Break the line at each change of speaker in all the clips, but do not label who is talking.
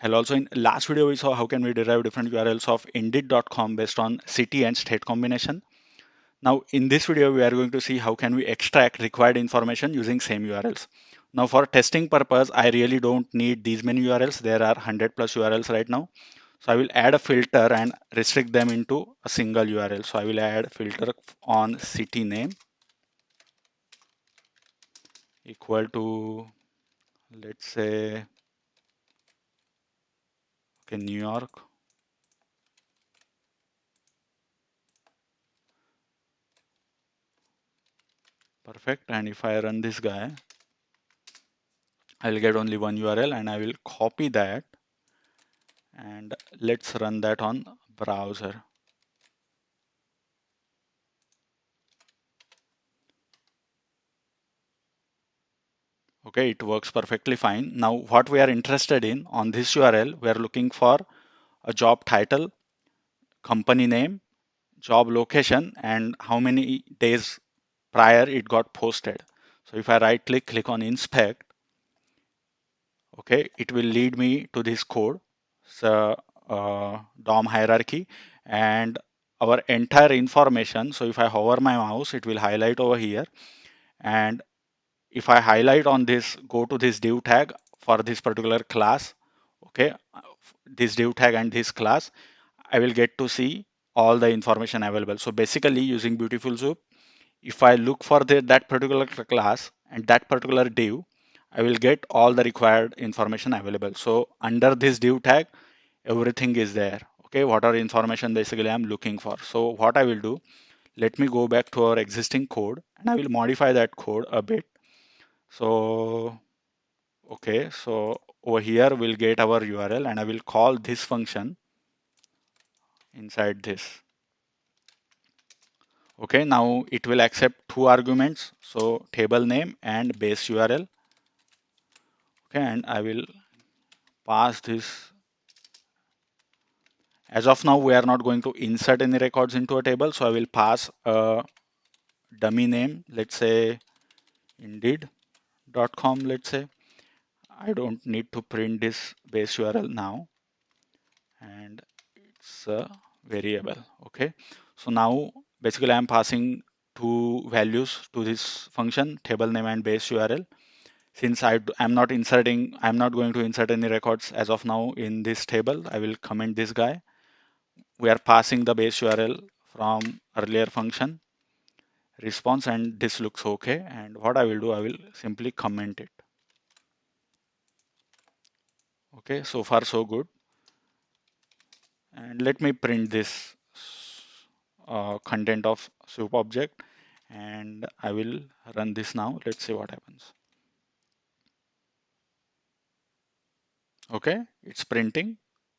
And also in last video, we saw how can we derive different URLs of Indeed.com based on city and state combination. Now in this video, we are going to see how can we extract required information using same URLs. Now for testing purpose, I really don't need these many URLs. There are 100 plus URLs right now. So I will add a filter and restrict them into a single URL. So I will add filter on city name equal to, let's say, okay, New York. Perfect. And if I run this guy, I'll get only one URL and I will copy that and let's run that on browser. Okay, it works perfectly fine. Now what we are interested in on this URL, we are looking for a job title, company name, job location, and how many days prior it got posted. So if I right click on inspect, okay, it will lead me to this code. So DOM hierarchy and our entire information. So if I hover my mouse, it will highlight over here. And if I highlight on this, go to this div tag for this particular class, okay, this div tag and this class, I will get to see all the information available. So basically using Beautiful Soup, if I look for that particular class and that particular div, I will get all the required information available. So under this div tag, everything is there. Okay, what are information basically I'm looking for. So what I will do, let me go back to our existing code and I will modify that code a bit. So, okay, so over here we'll get our URL and I will call this function inside this. Okay, now it will accept two arguments. So table name and base URL. Okay, and I will pass this. As of now, we are not going to insert any records into a table. So I will pass a dummy name, let's say indeed.com, let's say. I don't need to print this base URL now. And it's a variable. Okay, so now basically I'm passing two values to this function, table name and base URL. Since I'm not inserting, I'm not going to insert any records as of now in this table, I will comment this guy. We are passing the base URL from earlier function response and this looks okay. And what I will do, I will simply comment it. Okay, so far so good. And let me print this content of soup object and I will run this now. Let's see what happens. Okay, it's printing.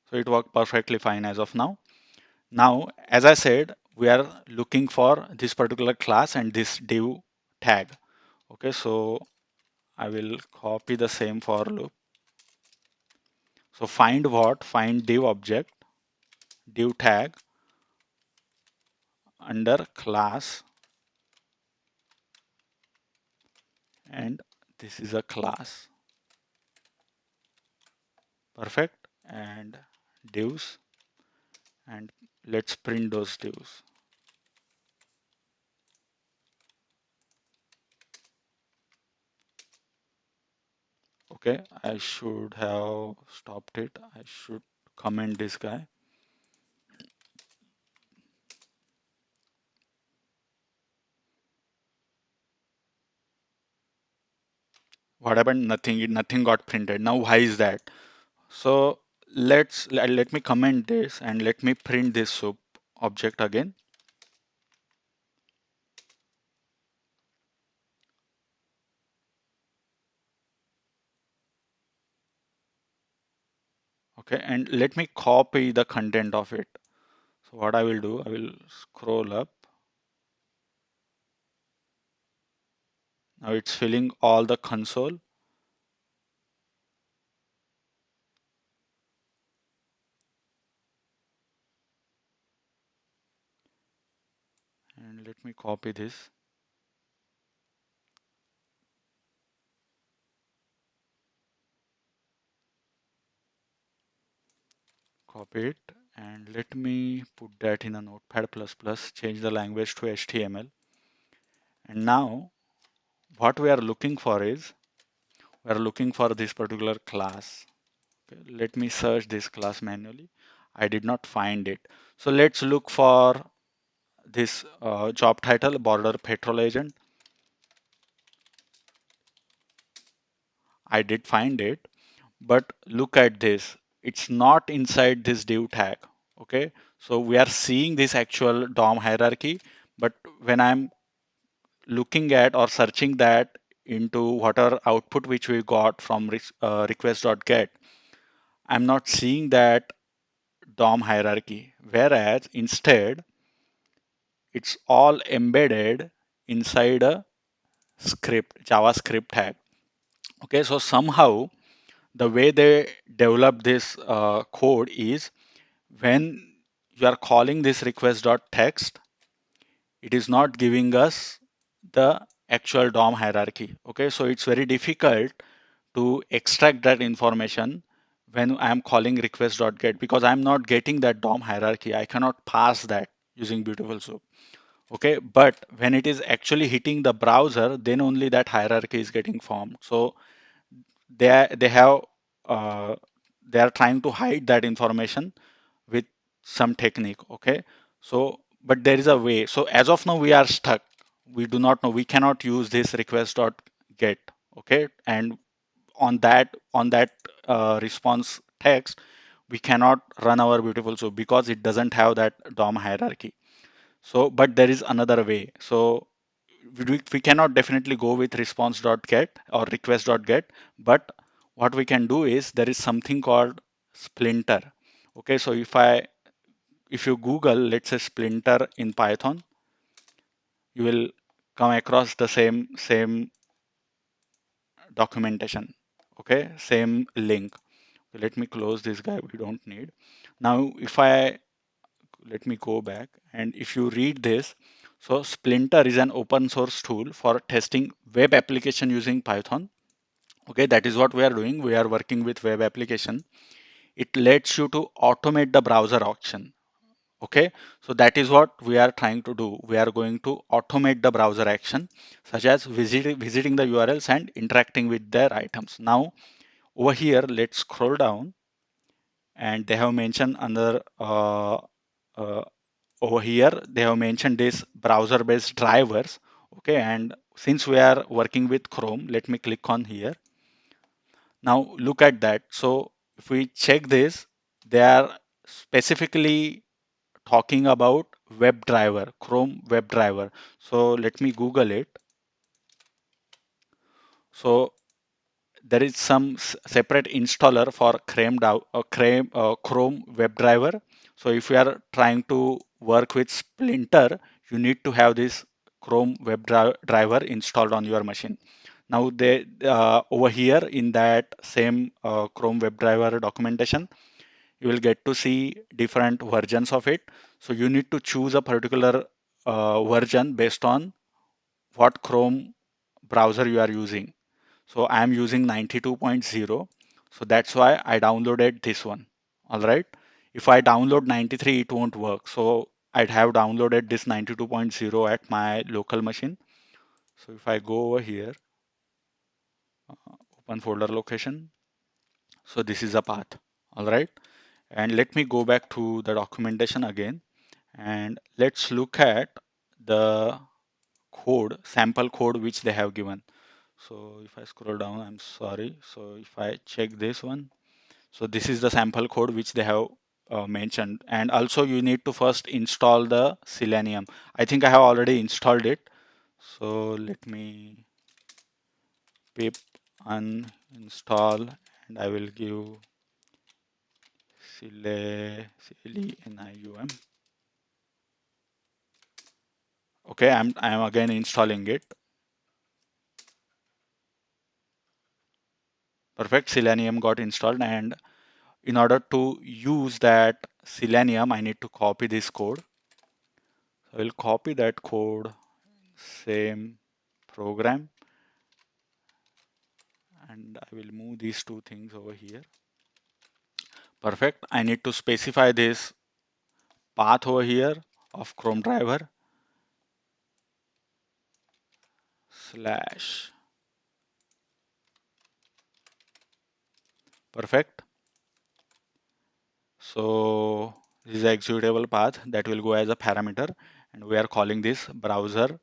So it worked perfectly fine as of now. Now, as I said, we are looking for this particular class and this div tag. Okay, so I will copy the same for loop. So find what? Find div object, div tag under class, and this is a class. Perfect. And divs, and let's print those divs. Okay, I should have stopped it. I should comment this guy. What happened? Nothing got printed. Now why is that? So let me comment this and let me print this soup object again. Okay, and let me copy the content of it. So what I will do, I will scroll up. Now it's filling all the console. And let me copy this. copy it and let me put that in a notepad plus plus, change the language to HTML. And now what we are looking for is, we are looking for this particular class. Okay, let me search this class manually. I did not find it. So let's look for this job title, border patrol agent. I did find it, but look at this. It's not inside this div tag. Okay, so we are seeing this actual DOM hierarchy, but when I'm looking at or searching that into whatever output which we got from request.get, I'm not seeing that DOM hierarchy. Whereas instead, it's all embedded inside a script, JavaScript tag. Okay, so somehow the way they develop this code is when you are calling this request.text, it is not giving us the actual DOM hierarchy. Okay, so it's very difficult to extract that information when I'm calling request.get because I'm not getting that DOM hierarchy. I cannot pass that using Beautiful Soup. Okay, but when it is actually hitting the browser, then only that hierarchy is getting formed. So they have uh, they are trying to hide that information with some technique. Okay, so but there is a way. So as of now we are stuck. We do not know, we cannot use this request.get. Okay, and on that response text we cannot run our Beautiful Soup because it doesn't have that DOM hierarchy. So but there is another way. So we cannot definitely go with response.get or request.get, but what we can do is there is something called Splinter. Okay, so if you Google, let's say Splinter in Python, you will come across the same documentation. Okay, same link. Let me close this guy, we don't need. Now if I let me go back, and if you read this, so Splinter is an open source tool for testing web application using Python. Okay, that is what we are doing. We are working with web application. It lets you to automate the browser action. Okay, so that is what we are trying to do. We are going to automate the browser action, such as visiting the URLs and interacting with their items. Now over here, let's scroll down, and they have mentioned under uh, over here they have mentioned this browser based drivers. Okay, and since we are working with Chrome, let me click on here. Now look at that. So if we check this, they are specifically talking about WebDriver, Chrome WebDriver. So let me Google it. So there is some separate installer for Chrome WebDriver. So if you are trying to work with Splinter, you need to have this Chrome WebDriver installed on your machine. Now they over here in that same Chrome WebDriver documentation, you will get to see different versions of it. So you need to choose a particular version based on what Chrome browser you are using. So I am using 92.0. So that's why I downloaded this one. All right. If I download 93, it won't work. So I'd have downloaded this 92.0 at my local machine. So if I go over here, open folder location. So this is a path. All right. And let me go back to the documentation again. And let's look at the code, sample code which they have given. So if I scroll down, I'm sorry. So if I check this one, so this is the sample code which they have mentioned. And also you need to first install the Selenium. I think I have already installed it. So let me pip uninstall, and I will give Selenium. Okay, I'm again installing it. Perfect, Selenium got installed, and in order to use that Selenium, I need to copy this code. I will copy that code, same program, and I will move these two things over here. Perfect. I need to specify this path over here of Chrome driver slash. Perfect. So this is the executable path that will go as a parameter, and we are calling this browser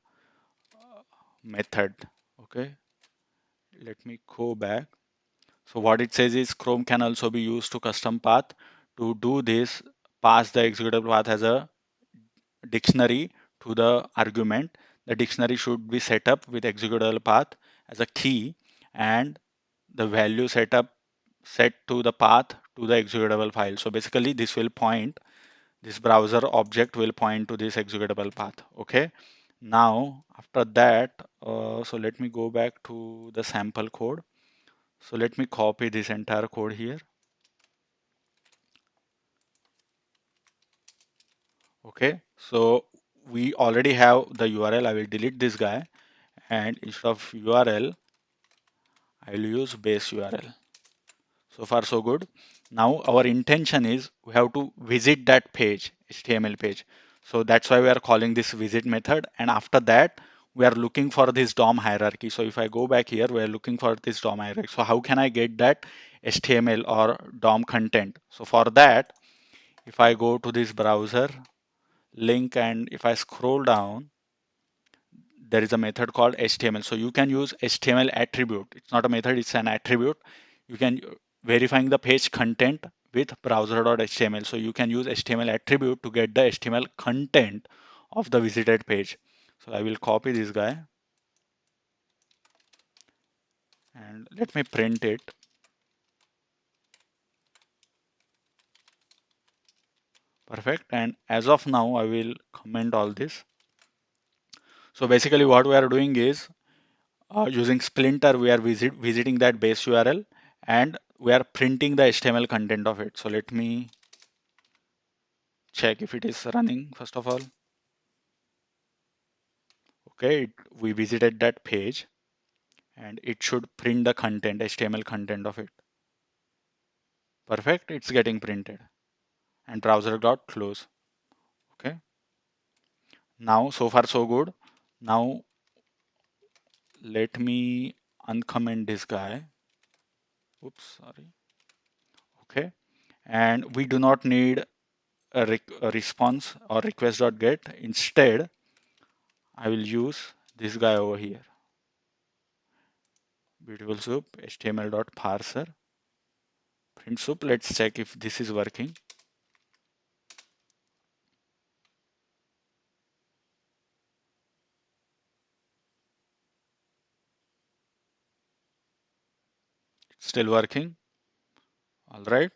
method. Okay, let me go back. So what it says is Chrome can also be used to custom path. To do this, pass the executable path as a dictionary to the argument. The dictionary should be set up with executable path as a key, and the value set to the path to the executable file. So basically this browser object will point to this executable path. Okay. Now after that, so let me go back to the sample code. So let me copy this entire code here. Okay. So we already have the URL. I will delete this guy, and instead of URL, I will use base URL. So far so good. Now our intention is we have to visit that page, HTML page. So that's why we are calling this visit method. And after that, we are looking for this DOM hierarchy. So if I go back here, we are looking for this DOM hierarchy. So how can I get that HTML or DOM content? So for that, if I go to this browser link and if I scroll down, there is a method called HTML. So you can use HTML attribute. It's not a method, it's an attribute. You can verifying the page content with browser.html. So you can use HTML attribute to get the HTML content of the visited page. So I will copy this guy and let me print it. Perfect. And as of now, I will comment all this. So basically what we are doing is using Splinter, we are visiting that base URL and we are printing the HTML content of it. So let me check if it is running first of all. Okay, we visited that page and it should print the content, HTML content of it. Perfect, it's getting printed and browser got close. Okay, now so far so good. Now let me uncomment this guy. Oops, sorry. Okay, and we do not need a response or request.get. Instead, I will use this guy over here. Beautiful soup, html.parser, print soup. Let's check if this is working. It's still working. All right.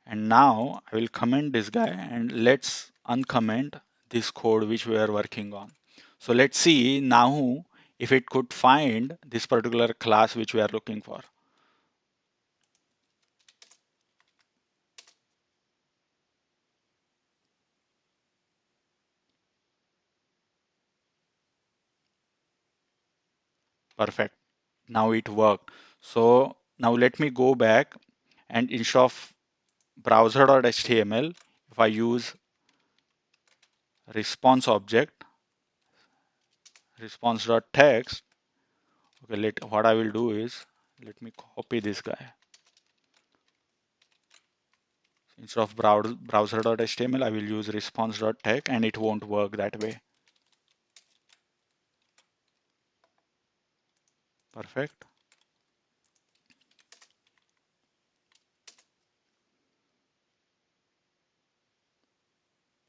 And now I will comment this guy and let's uncomment this code which we are working on. So let's see now if it could find this particular class which we are looking for. Perfect. Now it worked. So now let me go back and instead of browser.html, if I use response object, response.text, okay, what I will do is let me copy this guy. Instead of browser.html, I will use response.text and it won't work that way. Perfect.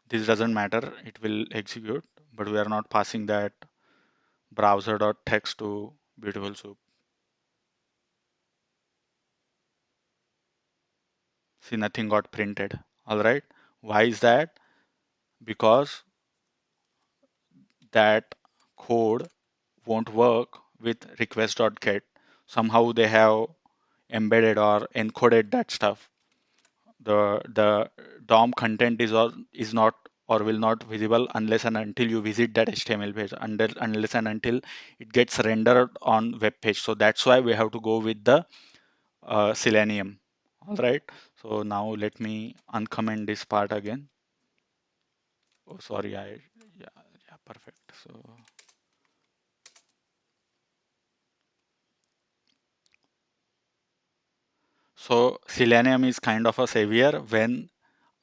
This doesn't matter, it will execute, but we are not passing that browser.text to Beautiful Soup. See, nothing got printed. All right. Why is that? Because that code won't work with request.get. Somehow they have embedded or encoded that stuff. The DOM content is not or will not visible unless and until you visit that HTML page, unless and until it gets rendered on web page. So that's why we have to go with the Selenium. All right. So now let me uncomment this part again. Oh, sorry, yeah, perfect. So Selenium is kind of a savior when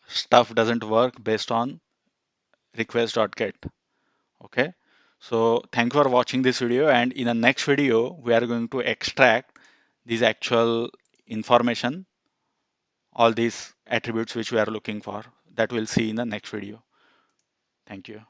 stuff doesn't work based on request.get. Okay. So thank you for watching this video, and in the next video, we are going to extract these actual information, all these attributes which we are looking for, that we'll see in the next video. Thank you.